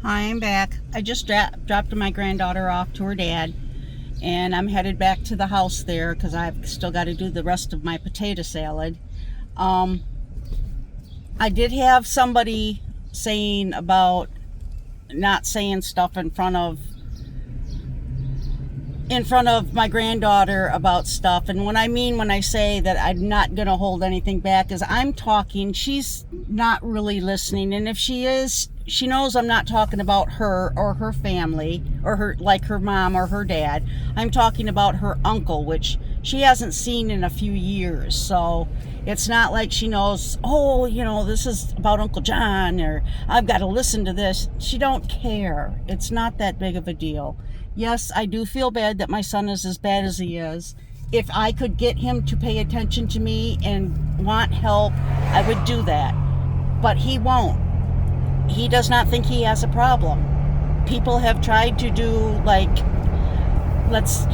Hi, I'm back. I just dropped my granddaughter off to her dad, and I'm headed back to the house there because I've still got to do the rest of my potato salad. Um, I did have somebody saying about not saying stuff in front of my granddaughter about stuff. And when I say that I'm not going to hold anything back is I'm talking, she's not really listening. And if she is, she knows I'm not talking about her or her family or her mom or her dad. I'm talking about her uncle, which she hasn't seen in a few years. So it's not like she knows, oh, this is about Uncle John, or I've got to listen to this. She don't care. It's not that big of a deal. Yes, I do feel bad that my son is as bad as he is. If I could get him to pay attention to me and want help, I would do that. But he won't. He does not think he has a problem. People have tried to do, like, let's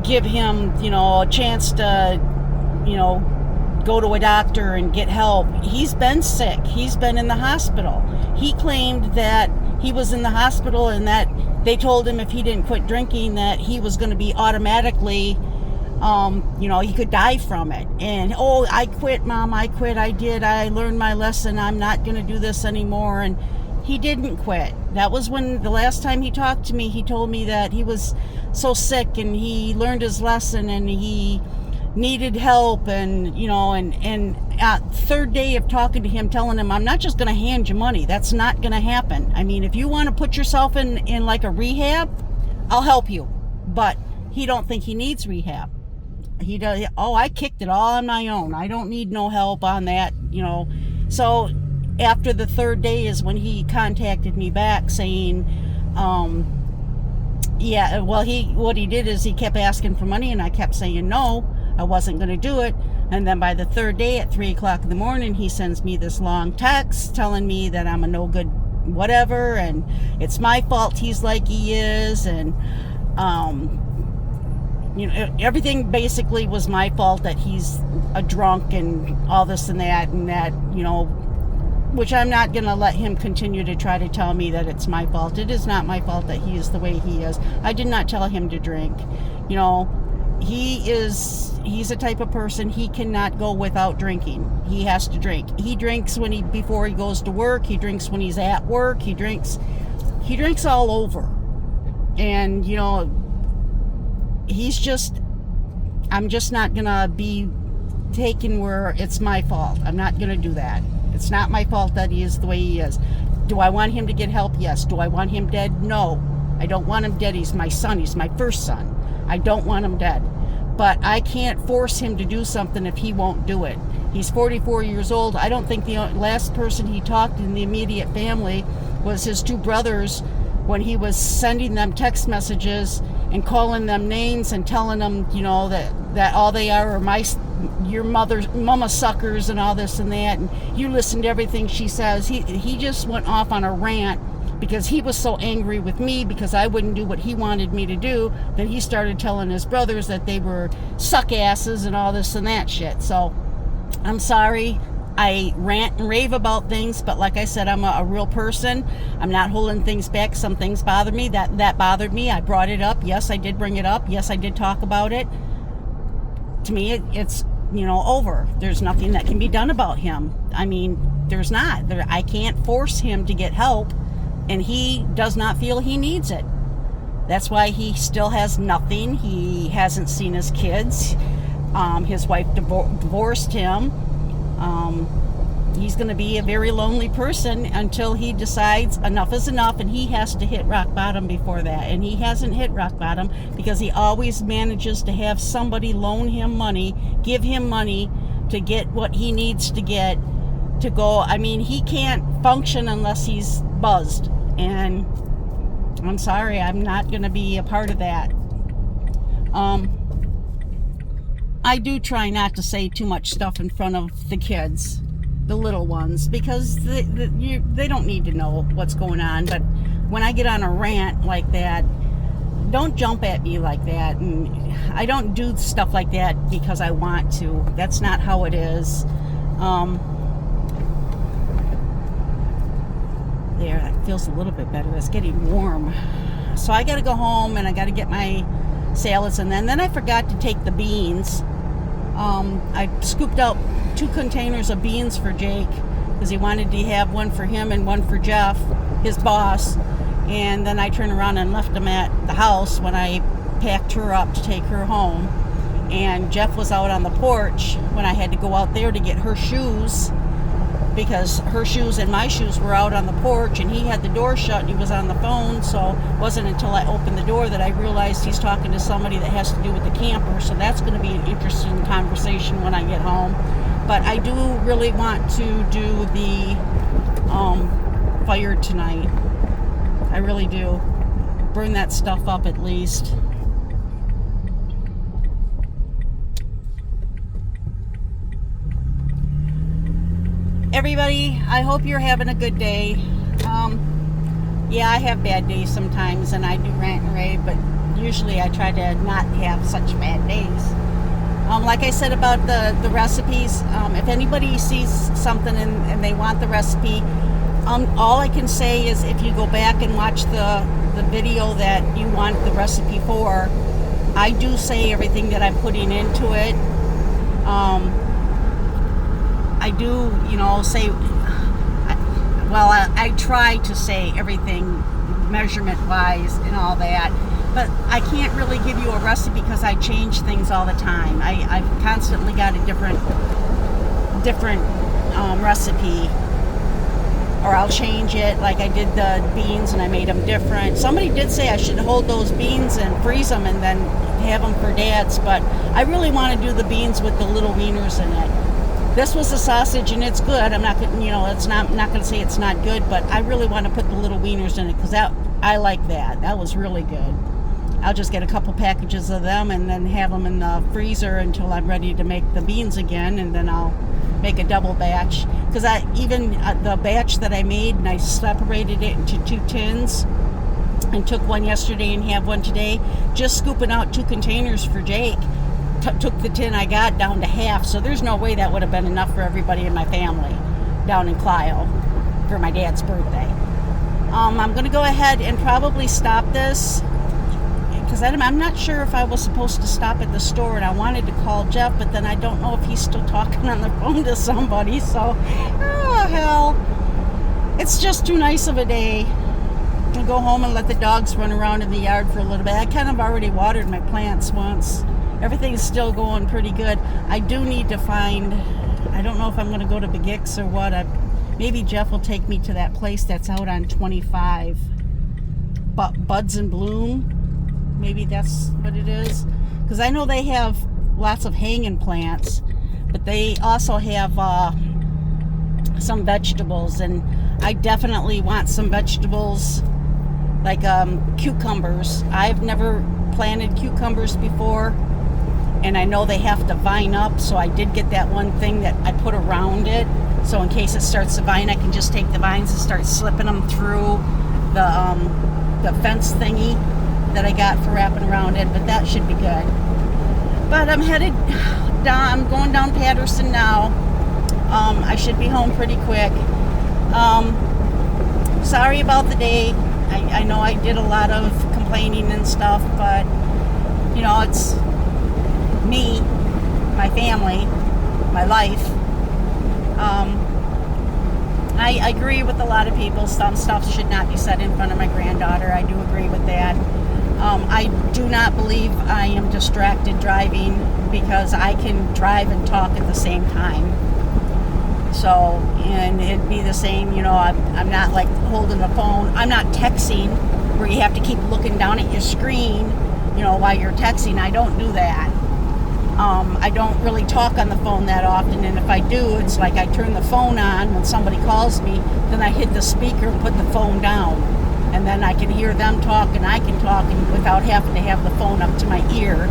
give him, a chance to, go to a doctor and get help. He's been sick. He's been in the hospital. He claimed that he was in the hospital and that they told him if he didn't quit drinking that he was going to be automatically, he could die from it. And, oh, I quit, Mom. I quit. I learned my lesson. I'm not going to do this anymore. And he didn't quit. That was when the last time he talked to me, he told me that he was so sick and he learned his lesson and he needed help, and at third day of talking to him, telling him I'm not just going to hand you money. That's not going to happen. I mean, if you want to put yourself in like a rehab, I'll help you. But he don't think he needs rehab. He does. Oh, I kicked it all on my own. I don't need no help on that. So after the third day is when he contacted me back saying, yeah, well, what he did is he kept asking for money, and I kept saying no, I wasn't going to do it. And then by the third day at 3:00 in the morning, he sends me this long text telling me that I'm a no good whatever, and it's my fault he's like he is, and everything basically was my fault, that he's a drunk and all this and that, which I'm not going to let him continue to try to tell me that it's my fault. It is not my fault that he is the way he is. I did not tell him to drink. He's a type of person, he cannot go without drinking. He has to drink. He drinks before he goes to work. He drinks when he's at work. He drinks all over. And, I'm just not going to be taken where it's my fault. I'm not going to do that. It's not my fault that he is the way he is. Do I want him to get help? Yes. Do I want him dead? No. I don't want him dead. He's my son. He's my first son. I don't want him dead. But I can't force him to do something if he won't do it. He's 44 years old. I don't think the last person he talked in the immediate family was his two brothers, when he was sending them text messages and calling them names and telling them, that all they are your mama suckers and all this and that, and you listen to everything she says. He just went off on a rant because he was so angry with me because I wouldn't do what he wanted me to do, that he started telling his brothers that they were suck asses and all this and that shit. So I'm sorry. I rant and rave about things, but like I said, I'm a real person. I'm not holding things back. Some things bother me. That bothered me. I brought it up. Yes, I did bring it up. Yes, I did talk about it. To me, it's over. There's nothing that can be done about him. I mean, there's not. I can't force him to get help, and he does not feel he needs it. That's why he still has nothing. He hasn't seen his kids. His wife divorced him. He's going to be a very lonely person until he decides enough is enough, and he has to hit rock bottom before that. And he hasn't hit rock bottom because he always manages to have somebody loan him money, give him money to get what he needs to get to go. I mean, he can't function unless he's buzzed. And I'm sorry, I'm not going to be a part of that. I do try not to say too much stuff in front of the kids, the little ones, because they don't need to know what's going on. But when I get on a rant like that, don't jump at me like that. And I don't do stuff like that because I want to. That's not how it is. There, that feels a little bit better. It's getting warm. So I got to go home and I got to get my salads, and then I forgot to take the beans. I scooped out 2 containers of beans for Jake because he wanted to have one for him and one for Jeff, his boss. And then I turned around and left them at the house when I packed her up to take her home. And Jeff was out on the porch when I had to go out there to get her shoes, because her shoes and my shoes were out on the porch, and he had the door shut and he was on the phone. So it wasn't until I opened the door that I realized he's talking to somebody that has to do with the camper. So that's going to be an interesting conversation when I get home. But I do really want to do the fire tonight. I really do. Burn that stuff up at least. Everybody, I hope you're having a good day. Yeah, I have bad days sometimes, and I do rant and rave, but usually I try to not have such bad days. Like I said about the recipes, if anybody sees something and they want the recipe, all I can say is if you go back and watch the video that you want the recipe for, I do say everything that I'm putting into it. I do, say, I try to say everything measurement-wise and all that, but I can't really give you a recipe because I change things all the time. I've constantly got a different recipe, or I'll change it. Like I did the beans and I made them different. Somebody did say I should hold those beans and freeze them and then have them for Dad's, but I really want to do the beans with the little wieners in it. This was a sausage and it's good. I'm not going to say it's not good, but I really want to put the little wieners in it because I like that. That was really good. I'll just get a couple packages of them and then have them in the freezer until I'm ready to make the beans again, and then I'll make a double batch. Because the batch that I made, and I separated it into 2 tins and took one yesterday and have one today, just scooping out 2 containers for Jake. Took the tin I got down to half, so there's no way that would have been enough for everybody in my family down in Clio for my dad's birthday. I'm going to go ahead and probably stop this because I'm not sure if I was supposed to stop at the store, and I wanted to call Jeff, but then I don't know if he's still talking on the phone to somebody, so oh hell, it's just too nice of a day to go home and let the dogs run around in the yard for a little bit. I kind of already watered my plants once. Everything's still going pretty good. I do need to find, I don't know if I'm going to go to Big X or what. Maybe Jeff will take me to that place that's out on 25. Buds and Bloom. Maybe that's what it is. Because I know they have lots of hanging plants, but they also have some vegetables. And I definitely want some vegetables like cucumbers. I've never planted cucumbers before. And I know they have to vine up, so I did get that one thing that I put around it. So in case it starts to vine, I can just take the vines and start slipping them through the fence thingy that I got for wrapping around it. But that should be good. But I'm headed down. I'm going down Patterson now. I should be home pretty quick. Sorry about the day. I know I did a lot of complaining and stuff, but it's me, my family, my life. I agree with a lot of people. Some stuff should not be said in front of my granddaughter. I do agree with that. I do not believe I am distracted driving because I can drive and talk at the same time. So, and it'd be the same, I'm not like holding the phone. I'm not texting where you have to keep looking down at your screen, while you're texting. I don't do that. I don't really talk on the phone that often, and if I do, it's like I turn the phone on when somebody calls me, then I hit the speaker and put the phone down, and then I can hear them talk and I can talk and without having to have the phone up to my ear.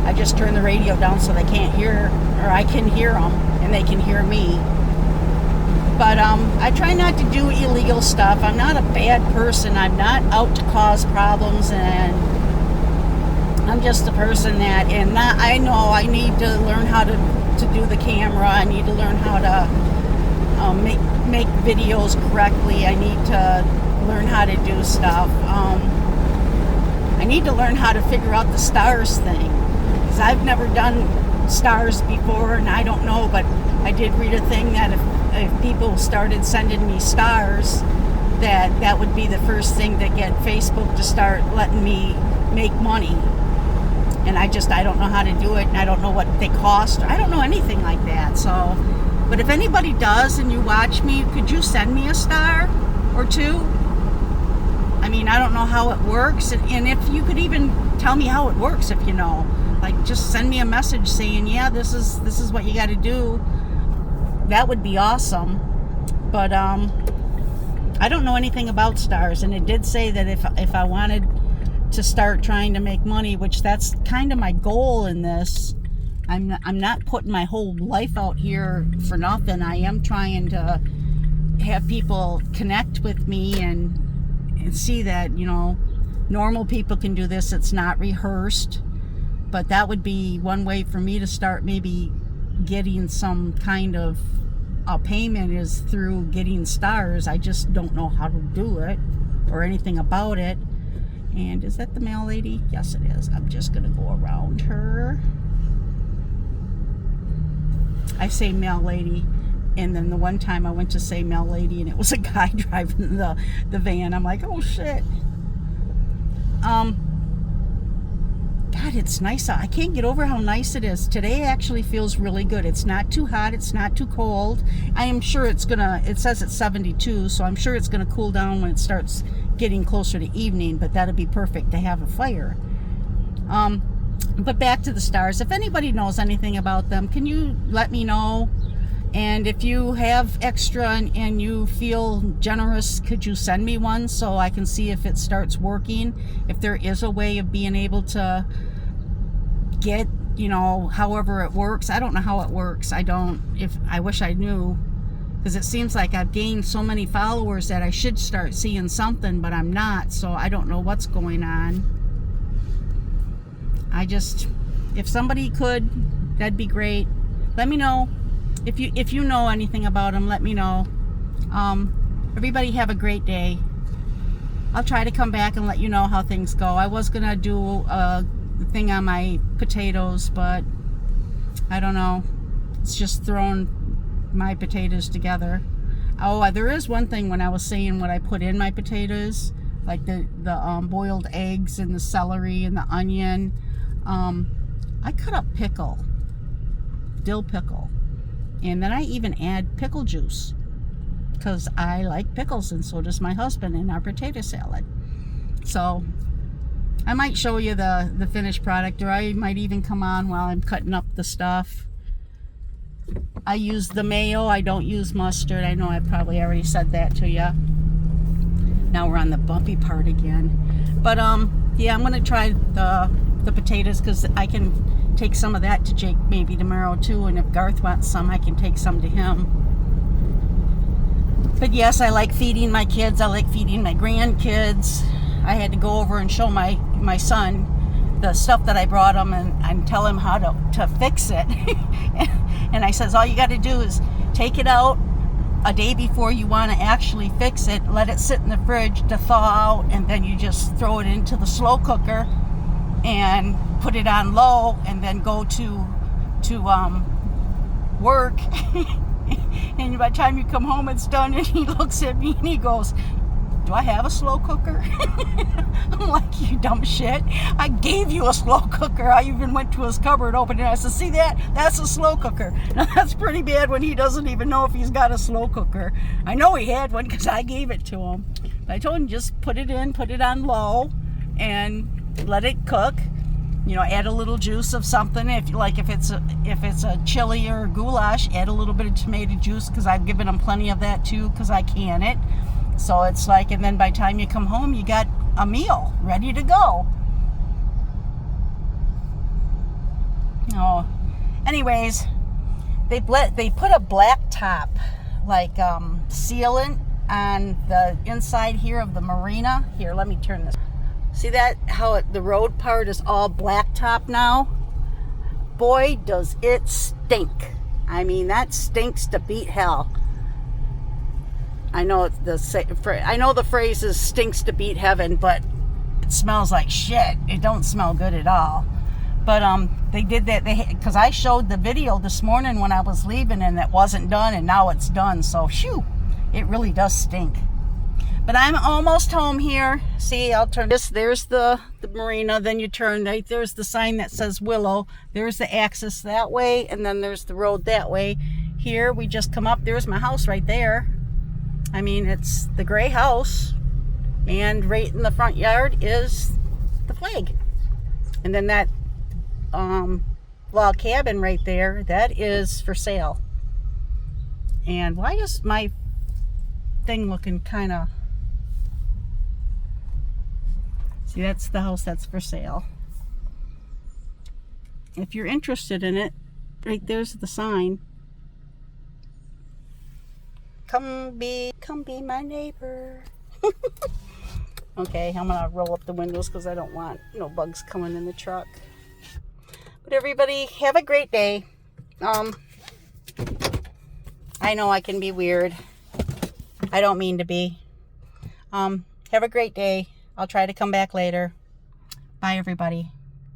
I just turn the radio down so they can't hear, or I can hear them and they can hear me. But I try not to do illegal stuff. I'm not a bad person. I'm not out to cause problems, and I'm just a person that, I know I need to learn how to do the camera. I need to learn how to make videos correctly. I need to learn how to do stuff. I need to learn how to figure out the stars thing, because I've never done stars before, and I don't know, but I did read a thing that if people started sending me stars, that would be the first thing to get Facebook to start letting me make money. And I don't know how to do it, and I don't know what they cost. I don't know anything like that. So, but if anybody does and you watch me, could you send me a star or two? I mean, I don't know how it works, and if you could even tell me how it works, if you know, like just send me a message saying, yeah, this is what you got to do. That would be awesome. But I don't know anything about stars, and it did say that if I wanted to start trying to make money, which that's kind of my goal in this, I'm not putting my whole life out here for nothing. I am trying to have people connect with me and see that, you know, normal people can do this. It's not rehearsed, but that would be one way for me to start maybe getting some kind of a payment, is through getting stars. I just don't know how to do it or anything about it. And is that the mail lady? Yes, it is. I'm just going to go around her. I say mail lady, and then the one time I went to say mail lady and it was a guy driving the van. I'm like, oh shit. God, it's nice out. I can't get over how nice it is. Today actually feels really good. It's not too hot. It's not too cold. I am sure it says it's 72, so I'm sure it's gonna cool down when it starts getting closer to evening, but that'd be perfect to have a fire. But back to the stars. If anybody knows anything about them, can you let me know? And if you have extra and you feel generous, could you send me one so I can see if it starts working? If there is a way of being able to get, you know, however it works. I don't know how it works. I wish I knew, because it seems like I've gained so many followers that I should start seeing something, but I'm not, so I don't know what's going on. If somebody could, that'd be great. Let me know. If you know anything about them, let me know. Everybody have a great day. I'll try to come back and let you know how things go. I was gonna do a thing on my potatoes, but I don't know. It's just thrown my potatoes together. Oh, there is one thing when I was saying what I put in my potatoes, like the boiled eggs and the celery and the onion. I cut up pickle, dill pickle. And then I even add pickle juice, because I like pickles, and so does my husband, in our potato salad. So I might show you the finished product, or I might even come on while I'm cutting up the stuff. I use the mayo. I don't use mustard. I know I probably already said that to you. Now we're on the bumpy part again. But yeah, I'm going to try the potatoes, because I can take some of that to Jake maybe tomorrow too, and if Garth wants some, I can take some to him. But yes, I like feeding my kids. I like feeding my grandkids. I had to go over and show my son the stuff that I brought him and tell him how to fix it. And I says, all you got to do is take it out a day before you want to actually fix it, let it sit in the fridge to thaw out, and then you just throw it into the slow cooker and put it on low, and then go to work. And by the time you come home, it's done. And he looks at me and he goes, do I have a slow cooker? I'm like, you dumb shit. I gave you a slow cooker. I even went to his cupboard, opened it. I said, see that? That's a slow cooker. Now that's pretty bad when he doesn't even know if he's got a slow cooker. I know he had one because I gave it to him. But I told him, just put it on low and let it cook. You know, add a little juice of something. If it's a chili or goulash, add a little bit of tomato juice, because I've given them plenty of that too, because I can it. So it's like, and then by the time you come home, you got a meal ready to go. Oh, anyways, they put a black top, like sealant on the inside here of the marina. Here, let me turn this. See that, how the road part is all blacktop now? Boy, does it stink. I mean, that stinks to beat hell. I know I know the phrase is stinks to beat heaven, but it smells like shit. It don't smell good at all. But they did that because I showed the video this morning when I was leaving, and it wasn't done, and now it's done. So shoo, it really does stink. But I'm almost home here. See, I'll turn this. There's the marina. Then you turn right. There's the sign that says Willow. There's the access that way, and then there's the road that way. Here we just come up. There's my house right there. I mean, it's the gray house, and right in the front yard is the flag. And then that log cabin right there, that is for sale. And why is my thing looking kind of... See, that's the house that's for sale. If you're interested in it, right there's the sign. Come be my neighbor. Okay, I'm gonna roll up the windows because I don't want no bugs coming in the truck. But everybody, have a great day. I know I can be weird. I don't mean to be. Have a great day. I'll try to come back later. Bye, everybody.